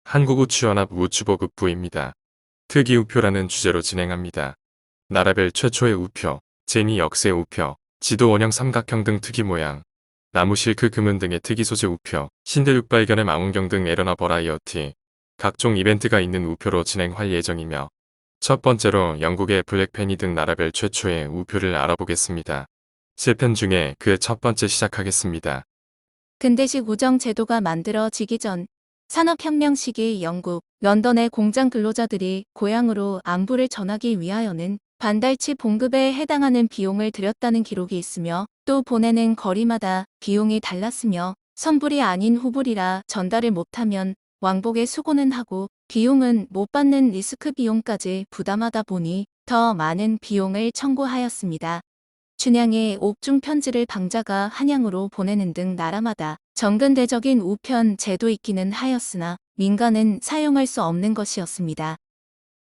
한국우추연합 우추보급부입니다. 특이우표라는 주제로 진행합니다. 나라별 최초의 우표, 제니 역세 우표, 지도 원형 삼각형 등 특이 모양, 나무 실크 금은 등의 특이 소재 우표, 신대륙 발견의 망원경 등 에러나 버라이어티, 각종 이벤트가 있는 우표로 진행할 예정이며 첫 번째로 영국의 블랙페니 등 나라별 최초의 우표를 알아보겠습니다. 3편 중에 그 첫 번째 시작하겠습니다. 근대식 우정 제도가 만들어지기 전 산업혁명 시기 영국, 런던의 공장 근로자들이 고향으로 안부를 전하기 위하여는 반달치 봉급에 해당하는 비용을 들였다는 기록이 있으며 또 보내는 거리마다 비용이 달랐으며 선불이 아닌 후불이라 전달을 못하면 왕복의 수고는 하고 비용은 못 받는 리스크 비용까지 부담하다 보니 더 많은 비용을 청구하였습니다. 춘향의 옥중 편지를 방자가 한양으로 보내는 등 나라마다 정근대적인 우편 제도 있기는 하였으나 민간은 사용할 수 없는 것이었습니다.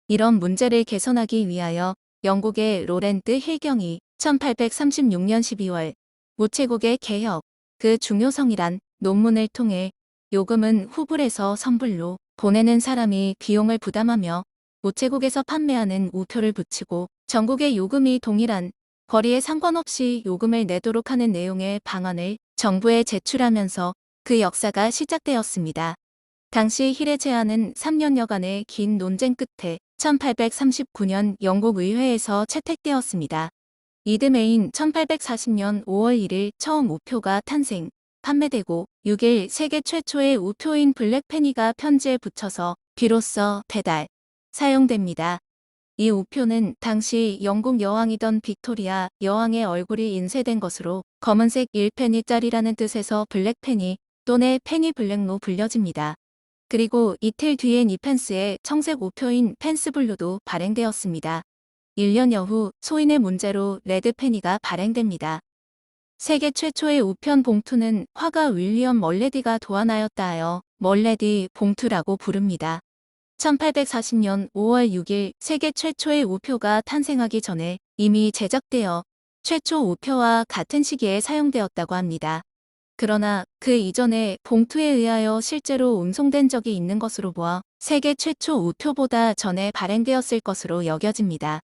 이런 문제를 개선하기 위하여 영국의 로렌트 힐경이 1836년 12월 우체국의 개혁, 그 중요성이란 논문을 통해 요금은 후불에서 선불로 보내는 사람이 비용을 부담하며 우체국에서 판매하는 우표를 붙이고 전국의 요금이 동일한 거리에 상관없이 요금을 내도록 하는 내용의 방안을 정부에 제출하면서 그 역사가 시작되었습니다. 당시 힐의 제안은 3년여간의 긴 논쟁 끝에 1839년 영국 의회에서 채택되었습니다. 이듬해인 1840년 5월 1일 처음 우표가 탄생, 판매되고 6일 세계 최초의 우표인 블랙페니가 편지에 붙여서 비로소 배달, 사용됩니다. 이 우표는 당시 영국 여왕이던 빅토리아 여왕의 얼굴이 인쇄된 것으로 검은색 1페니짜리라는 뜻에서 블랙페니 또는 페니 블랙로 불려집니다. 그리고 이틀 뒤엔 이 펜스의 청색 우표인 펜스블루도 발행되었습니다. 1년여 후 소인의 문제로 레드페니가 발행됩니다. 세계 최초의 우편 봉투는 화가 윌리엄 멀레디가 도안하였다 하여 멀레디 봉투라고 부릅니다. 1840년 5월 6일 세계 최초의 우표가 탄생하기 전에 이미 제작되어 최초 우표와 같은 시기에 사용되었다고 합니다. 그러나 그 이전에 봉투에 의하여 실제로 운송된 적이 있는 것으로 보아 세계 최초 우표보다 전에 발행되었을 것으로 여겨집니다.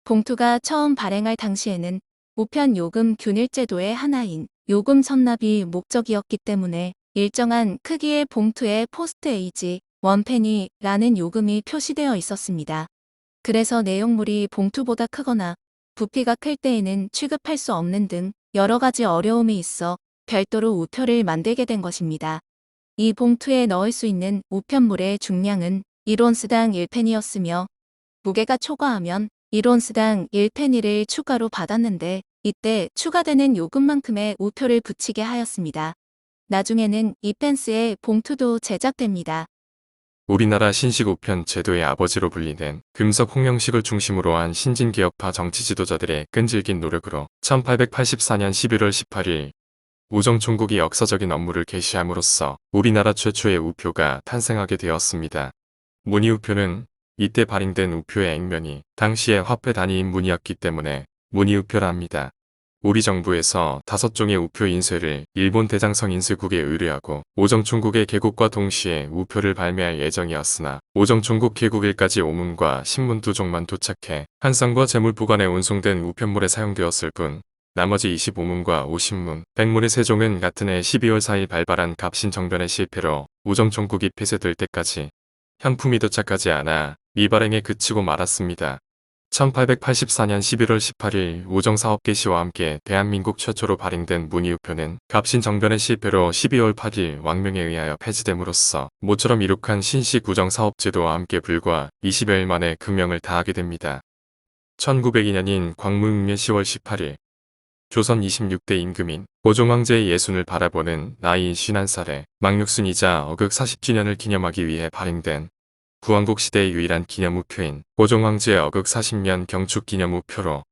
봉투가 처음 발행할 당시에는 우편 요금 균일 제도의 하나인 요금 선납이 목적이었기 때문에 일정한 크기의 봉투에 포스트에이지 원페니라는 요금이 표시되어 있었습니다. 그래서 내용물이 봉투보다 크거나 부피가 클 때에는 취급할 수 없는 등 여러 가지 어려움이 있어 별도로 우표를 만들게 된 것입니다. 이 봉투에 넣을 수 있는 우편물의 중량은 1온스당 1페니였으며 무게가 초과하면 1온스당 1페니를 추가로 받았는데 이때 추가되는 요금만큼의 우표를 붙이게 하였습니다. 나중에는 이 펜스의 봉투도 제작됩니다. 우리나라 신식 우편 제도의 아버지로 불리는 금석 홍영식을 중심으로 한 신진개혁파 정치 지도자들의 끈질긴 노력으로 1884년 11월 18일 우정총국이 역사적인 업무를 개시함으로써 우리나라 최초의 우표가 탄생하게 되었습니다. 문의우표는 이때 발행된 우표의 액면이 당시의 화폐 단위인 문이었기 때문에 문의우표라 합니다. 우리 정부에서 5종의 우표 인쇄를 일본 대장성 인쇄국에 의뢰하고 오정총국의 개국과 동시에 우표를 발매할 예정이었으나 오정총국 개국일까지 오문과 신문 2종만 도착해 한성과 재물보관에 운송된 우편물에 사용되었을 뿐 나머지 25문과 50문, 100문의 3종은 같은 해 12월 4일 발발한 갑신정변의 실패로 우정총국이 폐쇄될 때까지 현품이 도착하지 않아 미발행에 그치고 말았습니다. 1884년 11월 18일 우정사업 개시와 함께 대한민국 최초로 발행된 문의우표는 갑신정변의 실패로 12월 8일 왕명에 의하여 폐지됨으로써 모처럼 이룩한 신식 우정사업제도와 함께 불과 20여일 만에 극명을 다하게 됩니다. 1902년인 광무육년 10월 18일 조선 26대 임금인 고종황제의 예순을 바라보는 나이 51살에 망육순이자 어극 40주년을 기념하기 위해 발행된 구왕국 시대의 유일한 기념우표인 고종황제의 어극 40년 경축 기념우표로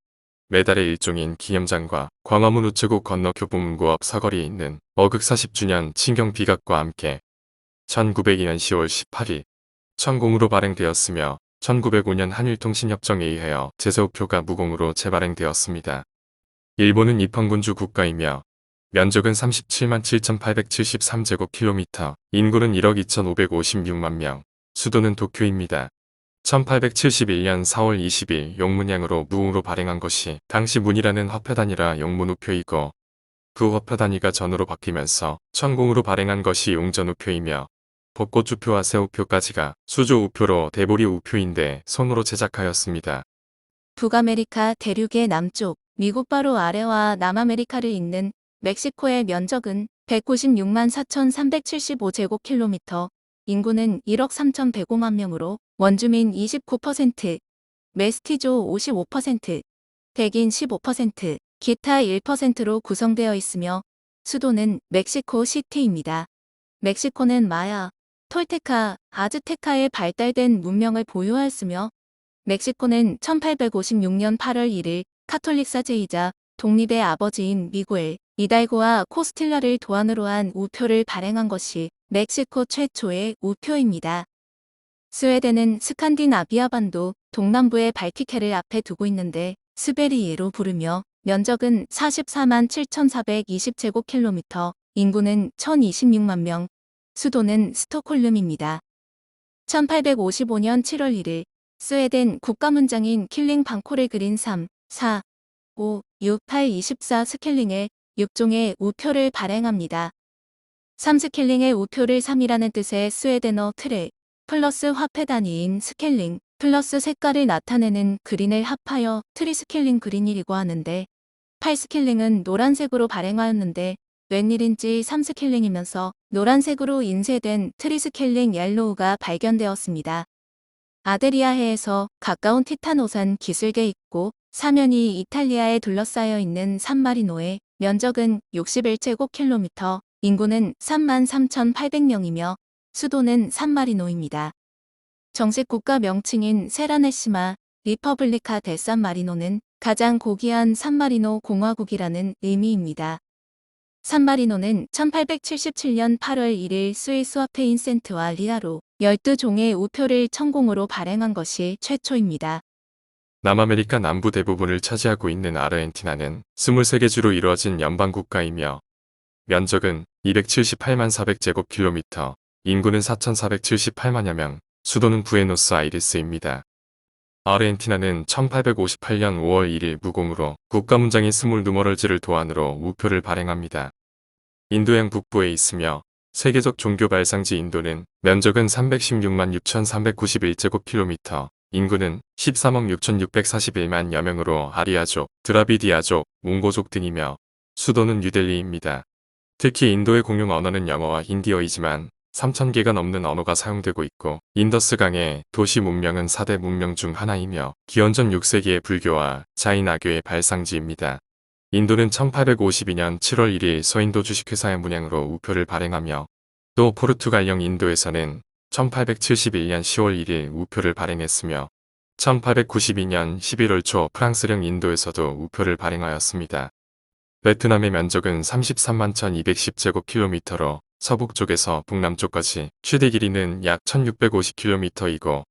메달의 일종인 기념장과 광화문 우체국 건너 교보문고 앞 사거리에 있는 어극 40주년 친경 비각과 함께 1902년 10월 18일 천공으로 발행되었으며 1905년 한일통신협정에 의하여 제세우표가 무공으로 재발행되었습니다. 일본은 입헌군주 국가이며 면적은 37만 7,873제곱킬로미터, 인구는 1억 2,556만 명, 수도는 도쿄입니다. 1871년 4월 20일 용문양으로 무웅으로 발행한 것이 당시 문이라는 화폐 단위라 용문우표이고 그 화폐 단위가 전으로 바뀌면서 천공으로 발행한 것이 용전우표이며 벚꽃우표와 새우표까지가 수조우표로 대보리 우표인데 손으로 제작하였습니다. 북아메리카 대륙의 남쪽, 미국 바로 아래와 남아메리카를 잇는 멕시코의 면적은 196만 4,375제곱킬로미터, 인구는 1억 3,105만 명으로 원주민 29%, 메스티조 55%, 백인 15%, 기타 1%로 구성되어 있으며 수도는 멕시코 시티입니다. 멕시코는 마야, 톨테카, 아즈테카의 발달된 문명을 보유하였으며 멕시코는 1856년 8월 1일 카톨릭 사제이자 독립의 아버지인 미구엘 이달고와 코스틸라를 도안으로 한 우표를 발행한 것이 멕시코 최초의 우표입니다. 스웨덴은 스칸디나비아 반도 동남부의 발티케를 앞에 두고 있는데 스베리에로 부르며 면적은 44만 7,420제곱킬로미터, 인구는 1,026만 명, 수도는 스톡홀름입니다. 1855년 7월 1일 스웨덴 국가문장인 킬링 방코를 그린 3, 4, 5, 6, 8, 24 스켈링의 6종의 우표를 발행합니다. 3스켈링의 우표를 3이라는 뜻의 스웨덴어 트레, 플러스 화폐 단위인 스켈링, 플러스 색깔을 나타내는 그린을 합하여 트리스켈링 그린이라고 하는데 8스켈링은 노란색으로 발행하였는데 웬일인지 3스켈링이면서 노란색으로 인쇄된 트리스켈링 옐로우가 발견되었습니다. 아데리아해에서 가까운 티타노산 기슭에 있고 사면이 이탈리아에 둘러싸여 있는 산마리노의 면적은 61제곱킬로미터, 인구는 33,800명이며 수도는 산마리노입니다. 정식 국가 명칭인 세라네시마 리퍼블리카 데 산마리노는 가장 고귀한 산마리노 공화국이라는 의미입니다. 산마리노는 1877년 8월 1일 스위스 화폐인 센트와 리아로 12종의 우표를 천공으로 발행한 것이 최초입니다. 남아메리카 남부 대부분을 차지하고 있는 아르헨티나는 23개 주로 이루어진 연방국가이며 면적은 278만 400제곱킬로미터, 인구는 4,478만여 명, 수도는 부에노스아이레스입니다. 아르헨티나는 1858년 5월 1일 무공으로 국가문장인 스몰 누머럴즈를 도안으로 우표를 발행합니다. 인도양 북부에 있으며 세계적 종교 발상지 인도는 면적은 316만 6,391제곱킬로미터, 인구는 13억 6,641만여 명으로 아리아족, 드라비디아족, 몽고족 등이며 수도는 뉴델리입니다. 특히 인도의 공용 언어는 영어와 힌디어이지만 3,000개가 넘는 언어가 사용되고 있고 인더스강의 도시 문명은 4대 문명 중 하나이며 기원전 6세기의 불교와 자인아교의 발상지입니다. 인도는 1852년 7월 1일 서인도 주식회사의 문양으로 우표를 발행하며 또 포르투갈령 인도에서는 1871년 10월 1일 우표를 발행했으며 1892년 11월 초 프랑스령 인도에서도 우표를 발행하였습니다. 베트남의 면적은 33만 1210제곱킬로미터로 서북쪽에서 북남쪽까지 최대 길이는 약 1650km이고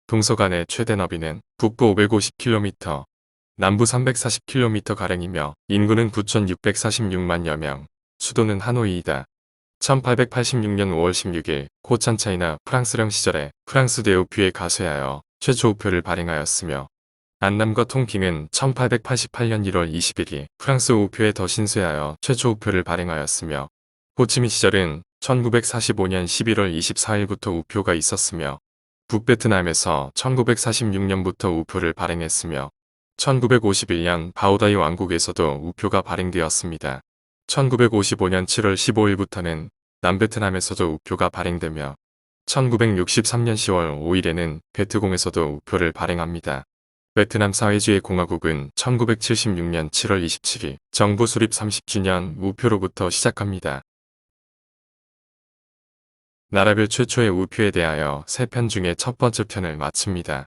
동서간의 최대 너비는 북부 550km, 남부 340km가량이며 인구는 9646만여 명, 수도는 하노이이다. 1886년 5월 16일 코찬차이나 프랑스령 시절에 프랑스 대우표에 가세하여 최초 우표를 발행하였으며 안남과 통킹은 1888년 1월 21일 프랑스 우표에 더 신쇄하여 최초 우표를 발행하였으며 호치민 시절은 1945년 11월 24일부터 우표가 있었으며 북베트남에서 1946년부터 우표를 발행했으며 1951년 바오다이 왕국에서도 우표가 발행되었습니다. 1955년 7월 15일부터는 남베트남에서도 우표가 발행되며 1963년 10월 5일에는 베트공에서도 우표를 발행합니다. 베트남 사회주의 공화국은 1976년 7월 27일 정부 수립 30주년 우표로부터 시작합니다. 나라별 최초의 우표에 대하여 3편 중에 첫 번째 편을 마칩니다.